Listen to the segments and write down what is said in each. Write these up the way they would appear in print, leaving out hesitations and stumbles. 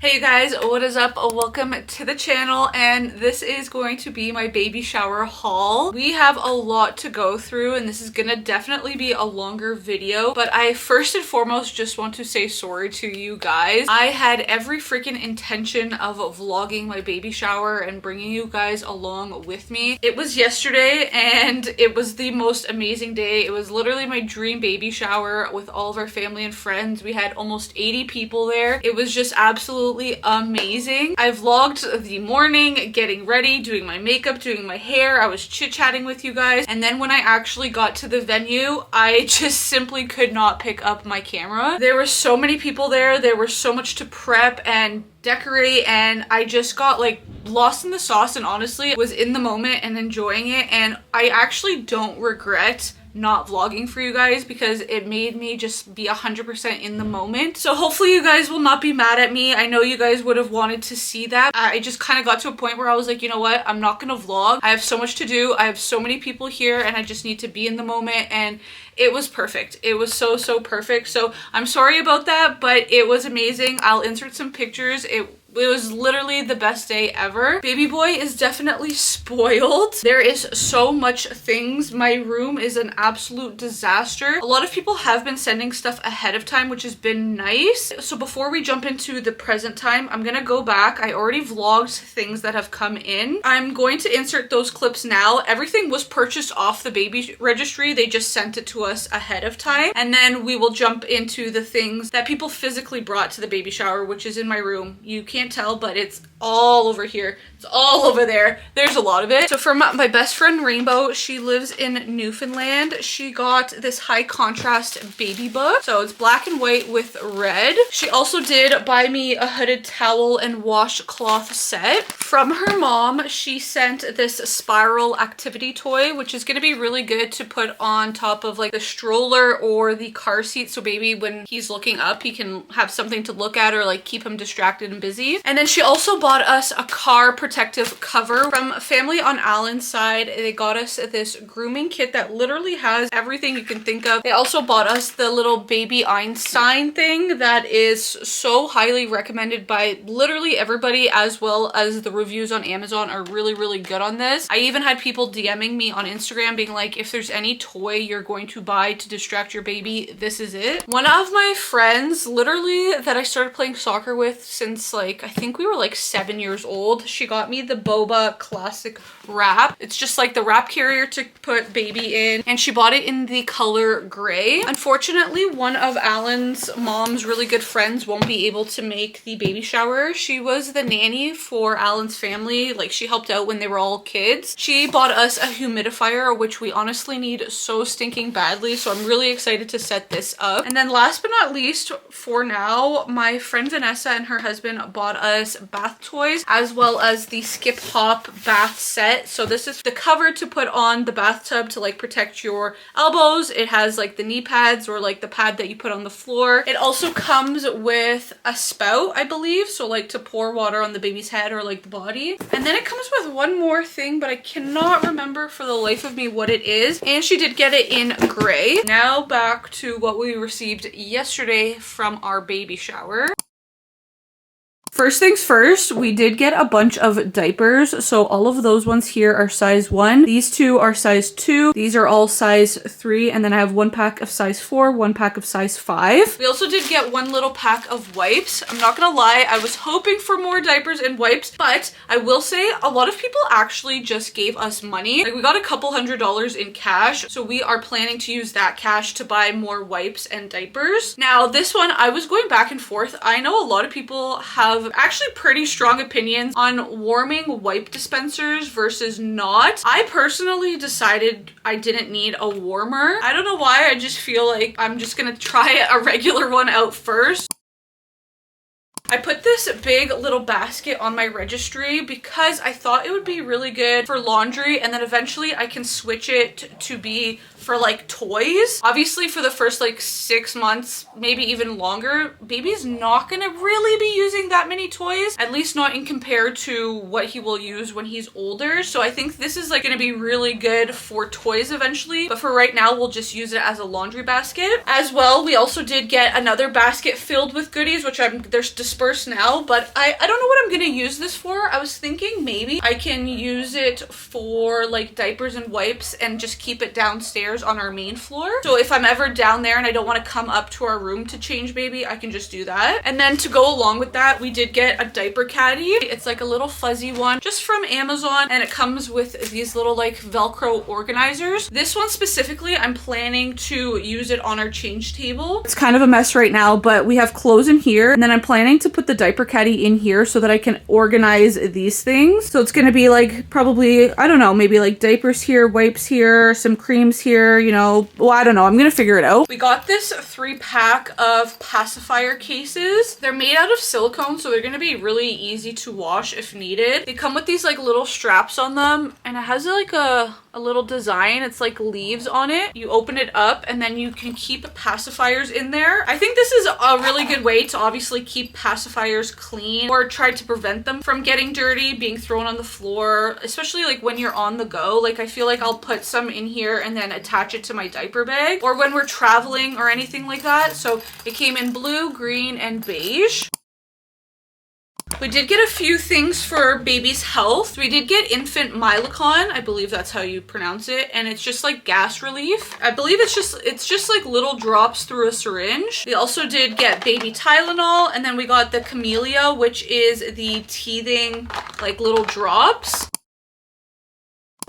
Hey you guys, what is up? Welcome to the channel, and this is going to be my baby shower haul. We have a lot to go through and this is gonna definitely be a longer video, but I first and foremost just want to say sorry to you guys. I had every freaking intention of vlogging my baby shower and bringing you guys along with me. It was yesterday and it was the most amazing day. It was literally my dream baby shower with all of our family and friends. We had almost 80 people there. It was just absolutely amazing. I vlogged the morning, getting ready, doing my makeup, doing my hair. I was chit-chatting with you guys, and then when I actually got to the venue, I just simply could not pick up my camera. There were so many people there. There was so much to prep and decorate, and I just got like lost in the sauce and honestly was in the moment and enjoying it, and I actually don't regret not vlogging for you guys because it made me just be 100% in the moment. So hopefully you guys will not be mad at me. I know you guys would have wanted to see that. I just kind of got to a point where I was like, you know what, I'm not gonna vlog. I have so much to do. I have so many people here and I just need to be in the moment, and it was perfect. It was so perfect. So I'm sorry about that, but it was amazing. I'll insert some pictures. It was literally the best day ever. Baby boy is definitely spoiled. There is so much things. My room is an absolute disaster. A lot of people have been sending stuff ahead of time, which has been nice. So before we jump into the present time, I'm gonna go back. I already vlogged things that have come in. I'm going to insert those clips now. Everything was purchased off the baby registry. They just sent it to us ahead of time. And then we will jump into the things that people physically brought to the baby shower, which is in my room. You can't tell, but it's all over here. It's all over there. There's a lot of it. So from my best friend Rainbow, she lives in Newfoundland. She got this high contrast baby book. So it's black and white with red. She also did buy me a hooded towel and washcloth set. From her mom, she sent this spiral activity toy, which is going to be really good to put on top of like the stroller or the car seat. So baby, when he's looking up, he can have something to look at or like keep him distracted and busy. And then she also bought us a car protective cover. From family on Alan's side, they got us this grooming kit that literally has everything you can think of. They also bought us the little baby Einstein thing that is so highly recommended by literally everybody, as well as the reviews on Amazon are really good on this. I even had people DMing me on Instagram being like, if there's any toy you're going to buy to distract your baby, this is it. One of my friends, literally, that I started playing soccer with since like, I think we were like 7 years old, she got me the Boba classic wrap. It's just like the wrap carrier to put baby in, and she bought it in the color gray. Unfortunately, one of Alan's mom's really good friends won't be able to make the baby shower. She was the nanny for Alan's family. Like, she helped out when they were all kids. She bought us a humidifier, which we honestly need so stinking badly, so I'm really excited to set this up. And then last but not least, for now, my friend Vanessa and her husband bought us bath toys, as well as the skip hop bath set. So this is the cover to put on the bathtub to like protect your elbows. It has like the knee pads or like the pad that you put on the floor. It also comes with a spout, I believe, so like to pour water on the baby's head or like the body. And then it comes with one more thing, but I cannot remember for the life of me what it is. And she did get it in gray. Now back to what we received yesterday from our baby shower. First things first, we did get a bunch of diapers. So all of those ones here are size 1. These two are size 2. These are all size 3. And then I have one pack of size 4, one pack of size 5. We also did get one little pack of wipes. I'm not gonna lie, I was hoping for more diapers and wipes, but I will say a lot of people actually just gave us money. Like, we got a couple $100s in cash. So we are planning to use that cash to buy more wipes and diapers. Now this one, I was going back and forth. I know a lot of people have actually pretty strong opinions on warming wipe dispensers versus not. I personally decided I didn't need a warmer. I don't know why, I just feel like I'm just gonna try a regular one out first. I put this big little basket on my registry because I thought it would be really good for laundry, and then eventually I can switch it to be for like toys. Obviously for the first like 6 months, maybe even longer, baby's not gonna really be using that many toys, at least not in compared to what he will use when he's older. So I think this is like gonna be really good for toys eventually, but for right now we'll just use it as a laundry basket. As well, we also did get another basket filled with goodies, which there's disperse now, but I don't know what I'm gonna use this for. I was thinking maybe I can use it for like diapers and wipes and just keep it downstairs on our main floor. So if I'm ever down there and I don't want to come up to our room to change baby, I can just do that. And then to go along with that, we did get a diaper caddy. It's like a little fuzzy one just from Amazon, and it comes with these little like Velcro organizers. This one specifically, I'm planning to use it on our change table. It's kind of a mess right now, but we have clothes in here, and then I'm planning to put the diaper caddy in here so that I can organize these things. So it's gonna be like probably, I don't know, maybe like diapers here, wipes here, some creams here, you know, well, I don't know, I'm gonna figure it out. We got this 3-pack of pacifier cases. They're made out of silicone, so they're gonna be really easy to wash if needed. They come with these like little straps on them, and it has like a little design. It's like leaves on it. You open it up and then you can keep pacifiers in there. I think this is a really good way to obviously keep pacifiers clean or try to prevent them from getting dirty, being thrown on the floor, especially like when you're on the go. Like I feel like I'll put some in here and then attach it to my diaper bag, or when we're traveling or anything like that. So it came in blue, green, and beige. We did get a few things for baby's health. We did get infant Mylicon, I believe that's how you pronounce it, and it's just like gas relief. I believe it's just like little drops through a syringe. We also did get baby Tylenol, and then we got the Camellia, which is the teething like little drops.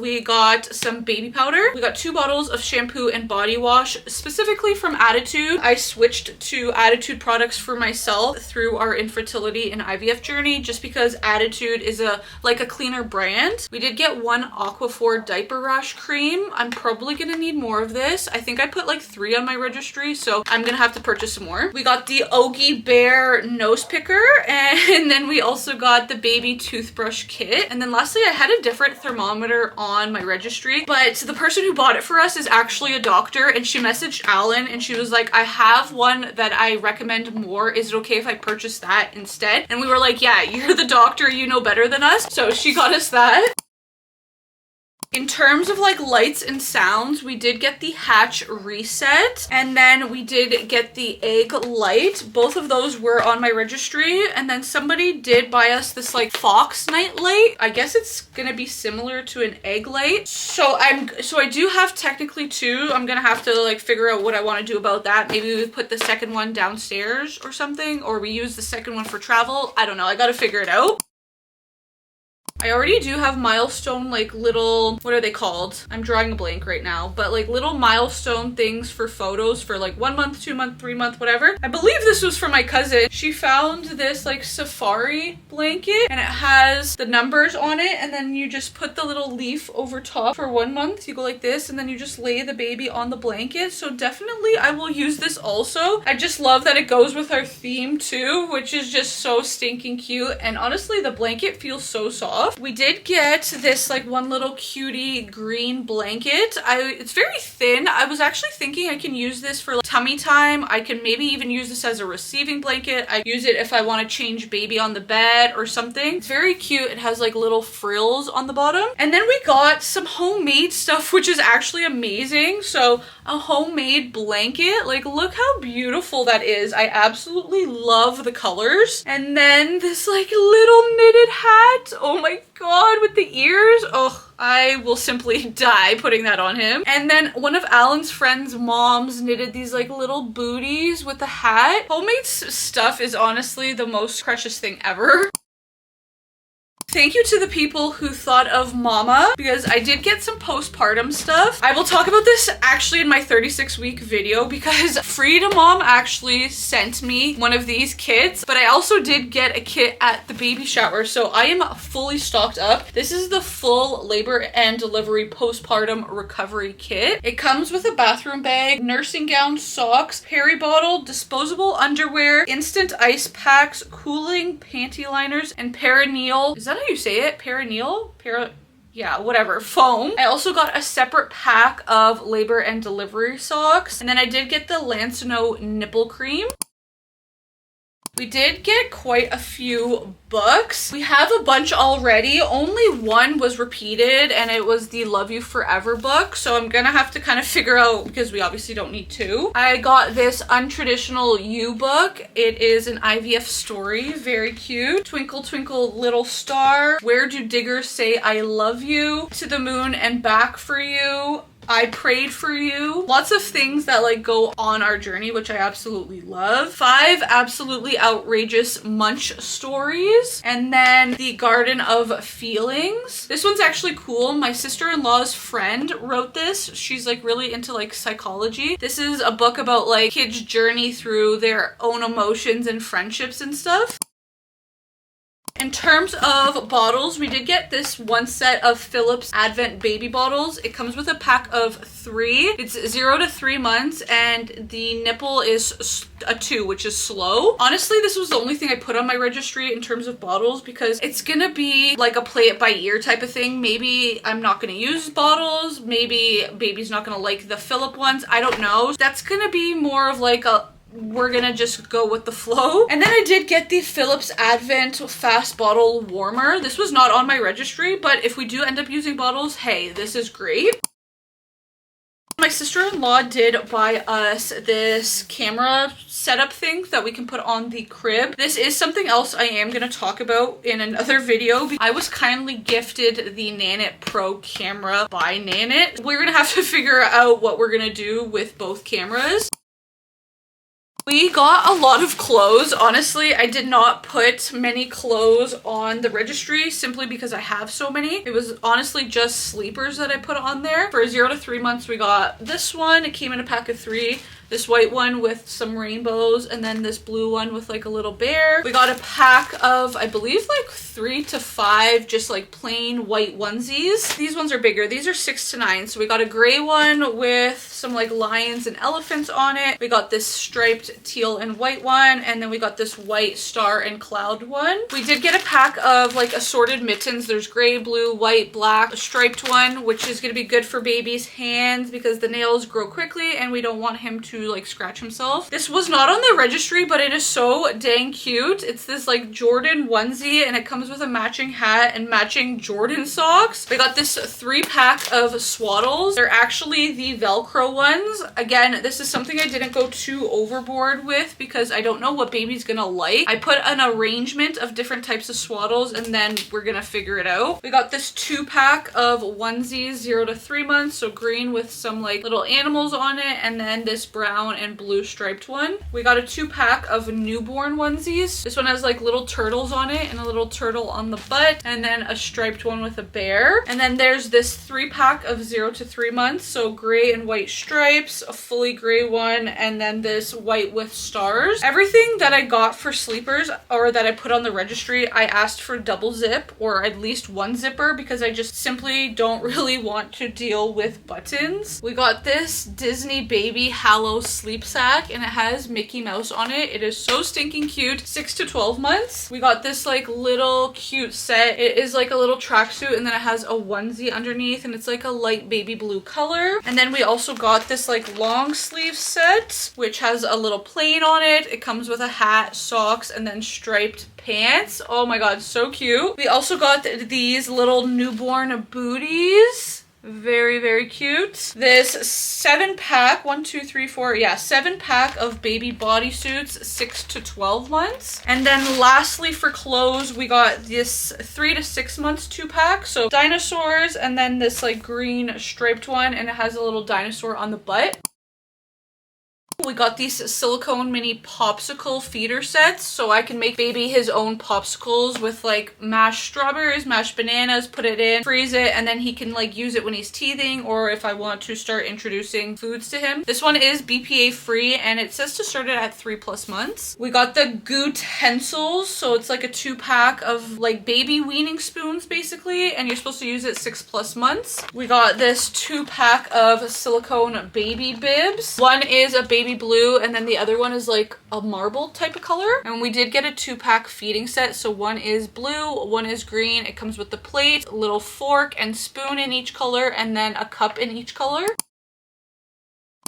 We got some baby powder. We got 2 bottles of shampoo and body wash, specifically from Attitude. I switched to Attitude products for myself through our infertility and IVF journey, just because Attitude is like a cleaner brand. We did get 1 Aquaphor diaper rash cream. I'm probably gonna need more of this. I think I put like 3 on my registry, so I'm gonna have to purchase some more. We got the Ogi Bear nose picker, and then we also got the baby toothbrush kit. And then lastly, I had a different thermometer on my registry, but the person who bought it for us is actually a doctor, and she messaged Alan and she was like, I have one that I recommend more. Is it okay if I purchase that instead? And we were like, yeah, you're the doctor, you know better than us. So she got us that. In terms of like lights and sounds, we did get the Hatch Reset, and then we did get the Egg Light. Both of those were on my registry, and then somebody did buy us this like Fox Night Light. I guess it's gonna be similar to an Egg Light. So I do have technically 2. I'm gonna have to like figure out what I want to do about that. Maybe we put the second one downstairs or something, or we use the second one for travel. I don't know, I gotta figure it out. I already do have milestone like little, what are they called? I'm drawing a blank right now, but like little milestone things for photos for like 1 month, 2 month, 3 month, whatever. I believe this was for my cousin. She found this like safari blanket, and it has the numbers on it, and then you just put the little leaf over top for 1 month. You go like this, and then you just lay the baby on the blanket. So definitely I will use this also. I just love that it goes with our theme too, which is just so stinking cute. And honestly, the blanket feels so soft. We did get this like one little cutie green blanket. It's very thin. I was actually thinking I can use this for like tummy time. I can maybe even use this as a receiving blanket. I use it if I want to change baby on the bed or something. It's very cute. It has like little frills on the bottom. And then we got some homemade stuff, which is actually amazing. So a homemade blanket, like look how beautiful that is. I absolutely love the colors. And then this like little knitted hat. Oh my god, with the ears. Oh, I will simply die putting that on him. And then one of Alan's friends' moms knitted these like little booties with the hat. Homemade stuff is honestly the most precious thing ever. Thank you to the people who thought of Mama, because I did get some postpartum stuff. I will talk about this actually in my 36-week video, because Frida Mom actually sent me one of these kits, but I also did get a kit at the baby shower, so I am fully stocked up. This is the full labor and delivery postpartum recovery kit. It comes with a bathroom bag, nursing gown, socks, peri bottle, disposable underwear, instant ice packs, cooling panty liners, and perineal. Is that how you say it? Perineal? Yeah, whatever, foam. I also got a separate pack of labor and delivery socks. And then I did get the Lancino nipple cream. We did get quite a few books. We have a bunch already. Only one was repeated, and it was the Love You Forever book. So I'm gonna have to kind of figure out, because we obviously don't need two. I got this Untraditional You book. It is an IVF story. Very cute. Twinkle Twinkle Little Star. Where Do Diggers Say I Love You? To the Moon and Back for You. I Prayed for You. Lots of things that like go on our journey, which I absolutely love. 5 absolutely outrageous munch stories. And then The Garden of Feelings. This one's actually cool. My sister-in-law's friend wrote this. She's like really into like psychology. This is a book about like kids' journey through their own emotions and friendships and stuff. In terms of bottles, we did get this one set of Philips Advent baby bottles. It comes with a pack of 3. It's 0 to 3 months, and the nipple is a 2, which is slow. Honestly, this was the only thing I put on my registry in terms of bottles because it's gonna be like a play it by ear type of thing. Maybe I'm not gonna use bottles. Maybe baby's not gonna like the Philip ones. I don't know. That's gonna be more of like a we're gonna just go with the flow. And then I did get the Philips Advent Fast Bottle Warmer. This was not on my registry, but if we do end up using bottles, hey, this is great. My sister-in-law did buy us this camera setup thing that we can put on the crib. This is something else I am going to talk about in another video. I was kindly gifted the Nanit Pro camera by Nanit. We're going to have to figure out what we're going to do with both cameras. We got a lot of clothes. Honestly, I did not put many clothes on the registry simply because I have so many. It was honestly just sleepers that I put on there. For 0 to 3 months, we got this one. It came in a pack of 3. This white one with some rainbows, and then this blue one with like a little bear. We got a pack of, I believe, like 3 to 5 just like plain white onesies. These ones are bigger. These are 6 to 9. So we got a gray one with some like lions and elephants on it. We got this striped teal and white one, and then we got this white star and cloud one. We did get a pack of like assorted mittens. There's gray, blue, white, black, a striped one, which is gonna be good for baby's hands because the nails grow quickly and we don't want him to like scratch himself. This was not on the registry, but it is so dang cute. It's this like Jordan onesie, and it comes with a matching hat and matching Jordan socks. We got this 3-pack of swaddles. They're actually the Velcro ones. Again, this is something I didn't go too overboard with because I don't know what baby's gonna like. I put an arrangement of different types of swaddles, and then we're gonna figure it out. We got this 2-pack of onesies 0 to 3 months, so green with some like little animals on it, and then this brown and blue striped one. We got a 2-pack of newborn onesies. This one has like little turtles on it and a little turtle on the butt, and then a striped one with a bear. And then there's this 3-pack of 0 to 3 months, so gray and white stripes, a fully gray one, and then this white with stars. Everything that I got for sleepers or that I put on the registry, I asked for double zip or at least 1 zipper because I just simply don't really want to deal with buttons. We got this Disney Baby Hallow sleep sack, and it has Mickey Mouse on it. It is so stinking cute. 6 to 12 months. We got this like little cute set. It is like a little tracksuit, and then it has a onesie underneath, and it's like a light baby blue color. And then we also got this like long sleeve set, which has a little plane on it. It comes with a hat, socks, and then striped pants. Oh my god, so cute. We also got these little newborn booties. Very, very cute. This 7-pack, 1, 2, 3, 4, yeah, 7-pack of baby bodysuits, 6 to 12 months. And then lastly for clothes, we got this 3 to 6 months 2-pack. So dinosaurs, and then this like green striped one, and it has a little dinosaur on the butt. We got these silicone mini popsicle feeder sets, so I can make baby his own popsicles with like mashed strawberries, mashed bananas, put it in, freeze it, and then he can like use it when he's teething or if I want to start introducing foods to him. This one is BPA free, and it says to start it at 3+ months. We got the Gootensils, so it's like a 2-pack of like baby weaning spoons basically, and you're supposed to use it 6+ months. We got this 2-pack of silicone baby bibs. One is a baby blue, and then the other one is like a marble type of color. And we did get a 2-pack feeding set, so one is blue, one is green. It comes with the plate, a little fork and spoon in each color, and then a cup in each color.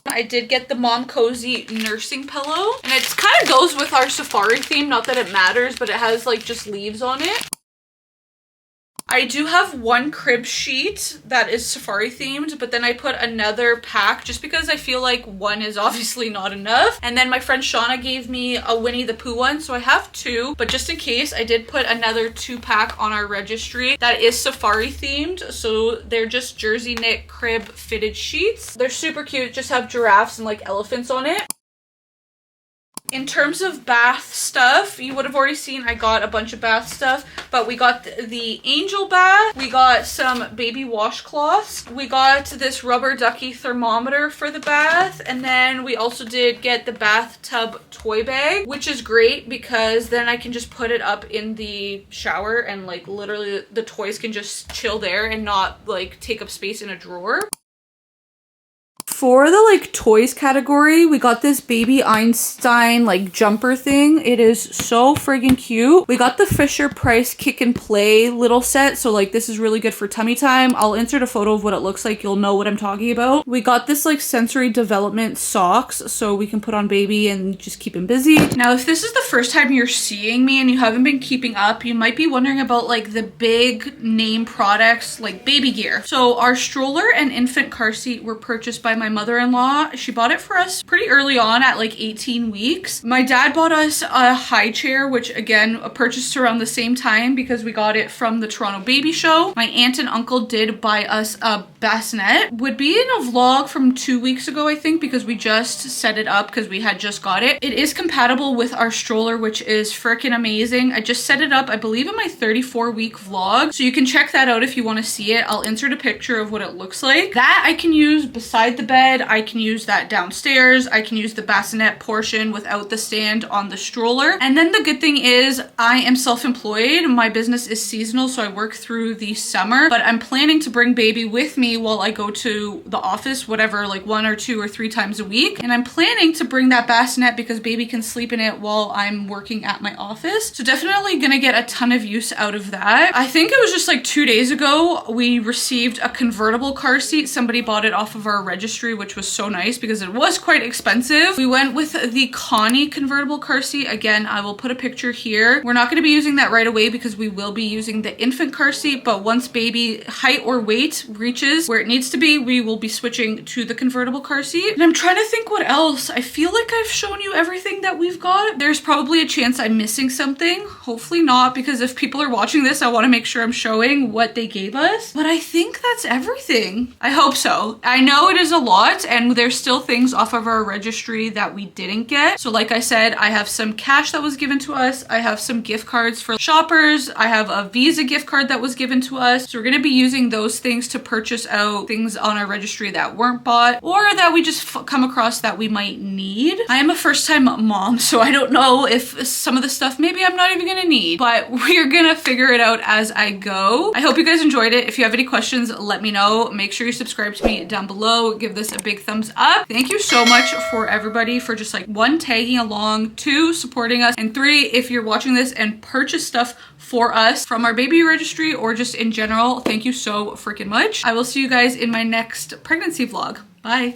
I did get the Mom Cozy nursing pillow, and it kind of goes with our safari theme. Not that it matters, but it has like just leaves on it. I do have one crib sheet that is safari themed, but then I put another pack just because I feel like one is obviously not enough. And then my friend Shauna gave me a Winnie the Pooh one, so I have two, but just in case, I did put another 2-pack on our registry that is safari themed. So they're just jersey knit crib fitted sheets. They're super cute, just have giraffes and like elephants on it. In terms of bath stuff, you would have already seen I got a bunch of bath stuff, but we got the angel bath, we got some baby washcloths, we got this rubber ducky thermometer for the bath, and then we also did get the bathtub toy bag, which is great because then I can just put it up in the shower and like literally the toys can just chill there and not like take up space in a drawer. For the like toys category, we got this baby Einstein like jumper thing. It is so friggin' cute. We got the Fisher Price Kick and Play little set. So like this is really good for tummy time. I'll insert a photo of what it looks like. You'll know what I'm talking about. We got this like sensory development socks so we can put on baby and just keep him busy. Now, if this is the first time you're seeing me and you haven't been keeping up, you might be wondering about like the big name products like baby gear. So our stroller and infant car seat were purchased by my mother-in-law. She bought it for us pretty early on at like 18 weeks. My dad bought us a high chair, which again purchased around the same time because we got it from the Toronto Baby Show. My aunt and uncle did buy us a bassinet. Would be in a vlog from 2 weeks ago, I think, because we just set it up because we had just got it. It is compatible with our stroller, which is freaking amazing. I just set it up, I believe, in my 34-week vlog. So you can check that out if you want to see it. I'll insert a picture of what it looks like. That I can use beside the bed. I can use that downstairs. I can use the bassinet portion without the stand on the stroller. And then the good thing is I am self-employed. My business is seasonal, so I work through the summer, but I'm planning to bring baby with me while I go to the office, whatever, like 1 or 2 or 3 times a week. And I'm planning to bring that bassinet because baby can sleep in it while I'm working at my office. So definitely gonna get a ton of use out of that. I think it was just like 2 days ago, we received a convertible car seat. Somebody bought it off of our registry, which was so nice because it was quite expensive. We went with the Connie convertible car seat. Again, I will put a picture here. We're not going to be using that right away because we will be using the infant car seat, but once baby height or weight reaches where it needs to be, we will be switching to the convertible car seat. And I'm trying to think what else. I feel like I've shown you everything that we've got. There's probably a chance I'm missing something. Hopefully not, because if people are watching this, I want to make sure I'm showing what they gave us. But I think that's everything. I hope so. I know it is a lot, and there's still things off of our registry that we didn't get. So like I said, I have some cash that was given to us. I have some gift cards for shoppers. I have a Visa gift card that was given to us. So we're going to be using those things to purchase out things on our registry that weren't bought or that we just come across that we might need. I am a first-time mom, so I don't know if some of the stuff maybe I'm not even going to need, but we're going to figure it out as I go. I hope you guys enjoyed it. If you have any questions, let me know. Make sure you subscribe to me down below. Give this a big thumbs up. Thank you so much for everybody for just like 1, tagging along, 2, supporting us, and 3, if you're watching this and purchase stuff for us from our baby registry or just in general, thank you so freaking much. I will see you guys in my next pregnancy vlog. Bye.